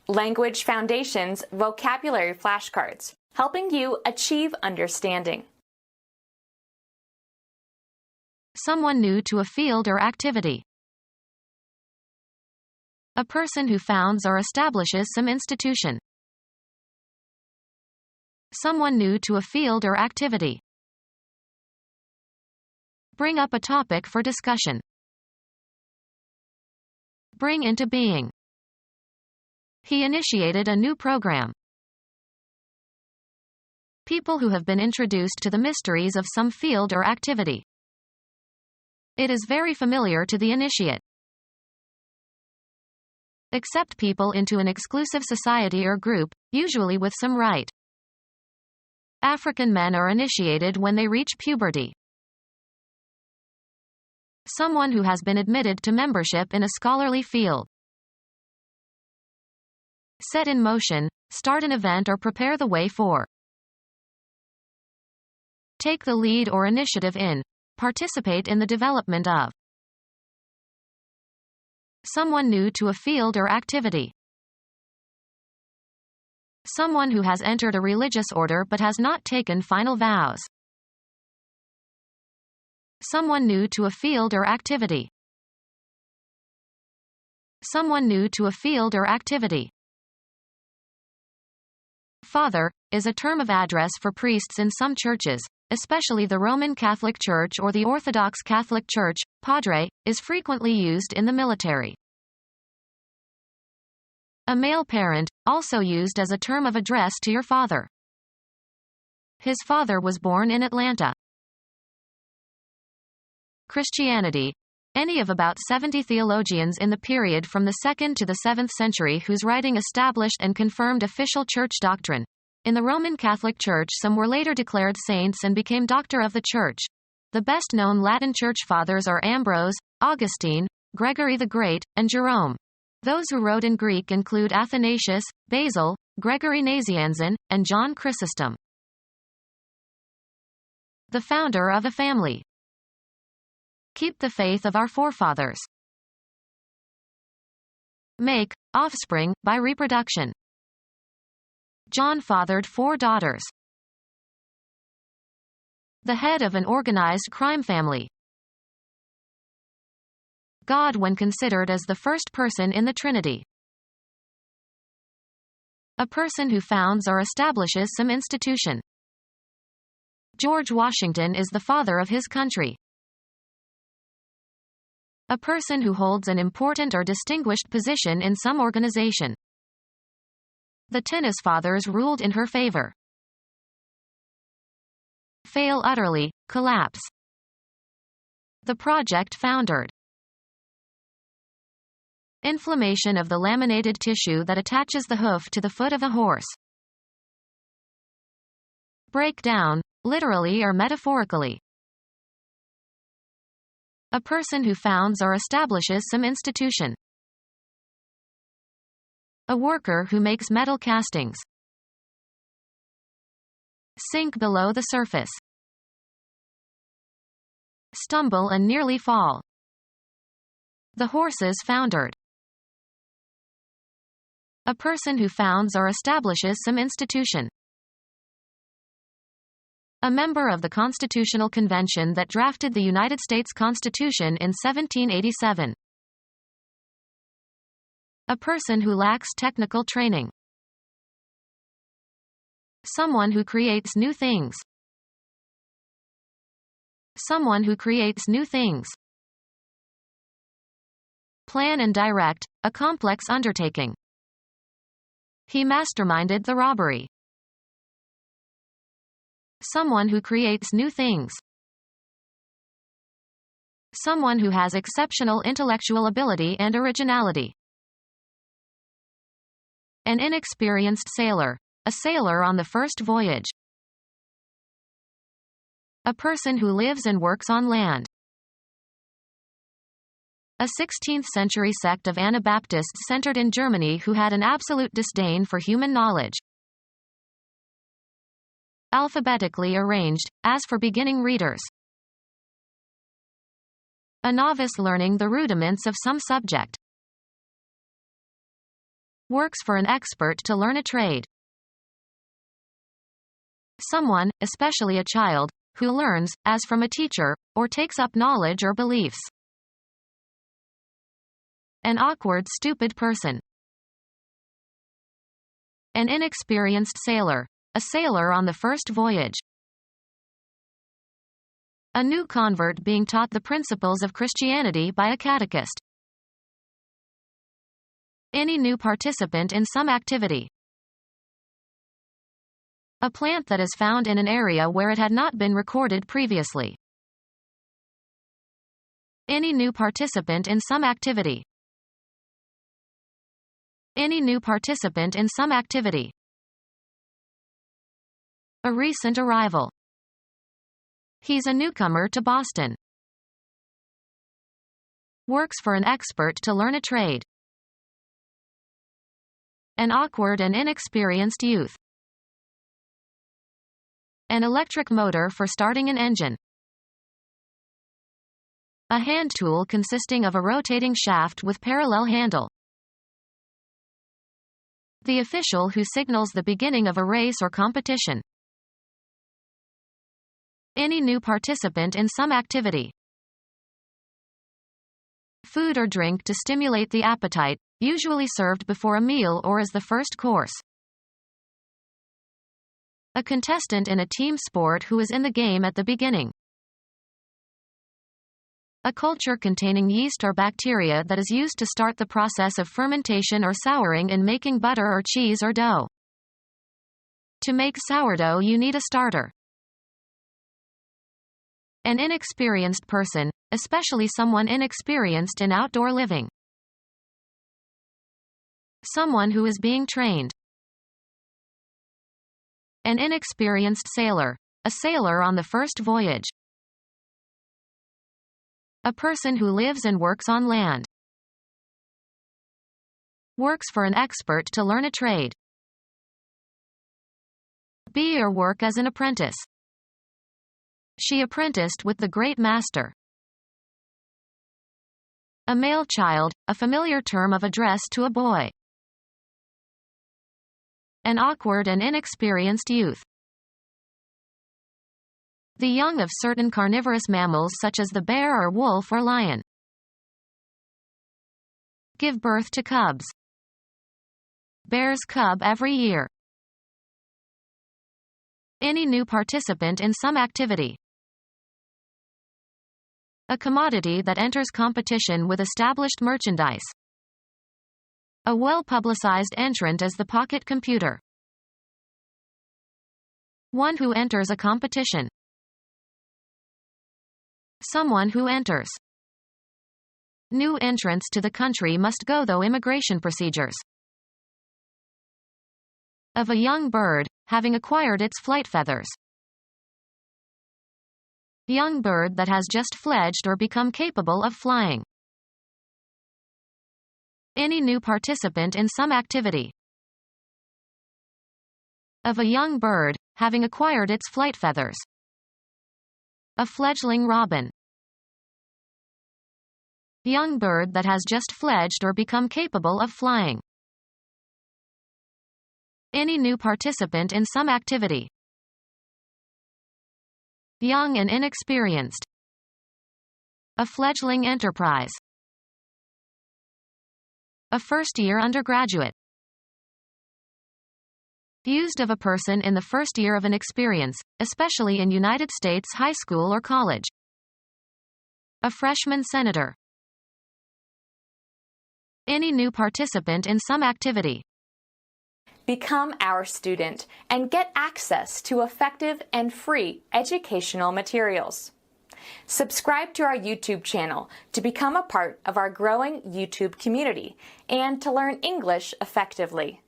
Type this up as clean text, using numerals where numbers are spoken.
Language Foundations Vocabulary Flashcards, helping you achieve understanding. Someone new to a field or activity. A person who founds or establishes some institution. Someone new to a field or activity. Bring up a topic for discussion. Bring into being. He initiated a new program. People who have been introduced to the mysteries of some field or activity. It is very familiar to the initiate. Accept people into an exclusive society or group, usually with some right. African men are initiated when they reach puberty. Someone who has been admitted to membership in a scholarly field. Set in motion, start an event or prepare the way for. Take the lead or initiative in. Participate in the development of. Someone new to a field or activity. Someone who has entered a religious order but has not taken final vows. Someone new to a field or activity. Someone new to a field or activity. Father is a term of address for priests in some churches, especially the Roman Catholic Church or the Orthodox Catholic Church. Padre is frequently used in the military. A male parent, also used as a term of address to your father. His father was born in Atlanta. Christianity. Any of about 70 theologians in the period from the 2nd to the 7th century whose writing established and confirmed official church doctrine. In the Roman Catholic Church, some were later declared saints and became doctor of the Church. The best-known Latin Church fathers are Ambrose, Augustine, Gregory the Great, and Jerome. Those who wrote in Greek include Athanasius, Basil, Gregory Nazianzen, and John Chrysostom. The founder of a family. Keep the faith of our forefathers. Make offspring by reproduction. John fathered 4 daughters. The head of an organized crime family. God when considered as the first person in the Trinity. A person who founds or establishes some institution. George Washington is the father of his country. A person who holds an important or distinguished position in some organization. The tennis fathers ruled in her favor. Fail utterly, collapse. The project foundered. Inflammation of the laminated tissue that attaches the hoof to the foot of a horse. Break down, literally or metaphorically. A person who founds or establishes some institution. A worker who makes metal castings. Sink below the surface. Stumble and nearly fall. The horses foundered. A person who founds or establishes some institution. A member of the Constitutional Convention that drafted the United States Constitution in 1787. A person who lacks technical training. Someone who creates new things. Someone who creates new things. Plan and direct, a complex undertaking. He masterminded the robbery. Someone who creates new things. Someone who has exceptional intellectual ability and originality. An inexperienced sailor. A sailor on the first voyage. A person who lives and works on land. A 16th-century sect of Anabaptists centered in Germany who had an absolute disdain for human knowledge. Alphabetically arranged, as for beginning readers. A novice learning the rudiments of some subject. Works for an expert to learn a trade. Someone, especially a child, who learns, as from a teacher, or takes up knowledge or beliefs. An awkward, stupid person. An inexperienced sailor. A sailor on the first voyage. A new convert being taught the principles of Christianity by a catechist. Any new participant in some activity. A plant that is found in an area where it had not been recorded previously. Any new participant in some activity. Any new participant in some activity. A recent arrival. He's a newcomer to Boston. Works for an expert to learn a trade. An awkward and inexperienced youth. An electric motor for starting an engine. A hand tool consisting of a rotating shaft with parallel handle. The official who signals the beginning of a race or competition. Any new participant in some activity. Food or drink to stimulate the appetite, usually served before a meal or as the first course. A contestant in a team sport who is in the game at the beginning. A culture containing yeast or bacteria that is used to start the process of fermentation or souring in making butter or cheese or dough. To make sourdough you need a starter. An inexperienced person, especially someone inexperienced in outdoor living. Someone who is being trained. An inexperienced sailor. A sailor on the first voyage. A person who lives and works on land. Works for an expert to learn a trade. Be or work as an apprentice. She apprenticed with the great master. A male child, a familiar term of address to a boy. An awkward and inexperienced youth. The young of certain carnivorous mammals such as the bear or wolf or lion. Give birth to cubs. Bears cub every year. Any new participant in some activity. A commodity that enters competition with established merchandise. A well-publicized entrant as the pocket computer. One who enters a competition. Someone who enters. New entrants to the country must go through immigration procedures. Of a young bird, having acquired its flight feathers. Young bird that has just fledged or become capable of flying. Any new participant in some activity. Of a young bird, having acquired its flight feathers. A fledgling robin. Young bird that has just fledged or become capable of flying. Any new participant in some activity. Young and inexperienced. A fledgling enterprise. A first-year undergraduate. Used of a person in the first year of an experience, especially in United States high school or college. A freshman senator. Any new participant in some activity. Become our student and get access to effective and free educational materials. Subscribe to our YouTube channel to become a part of our growing YouTube community and to learn English effectively.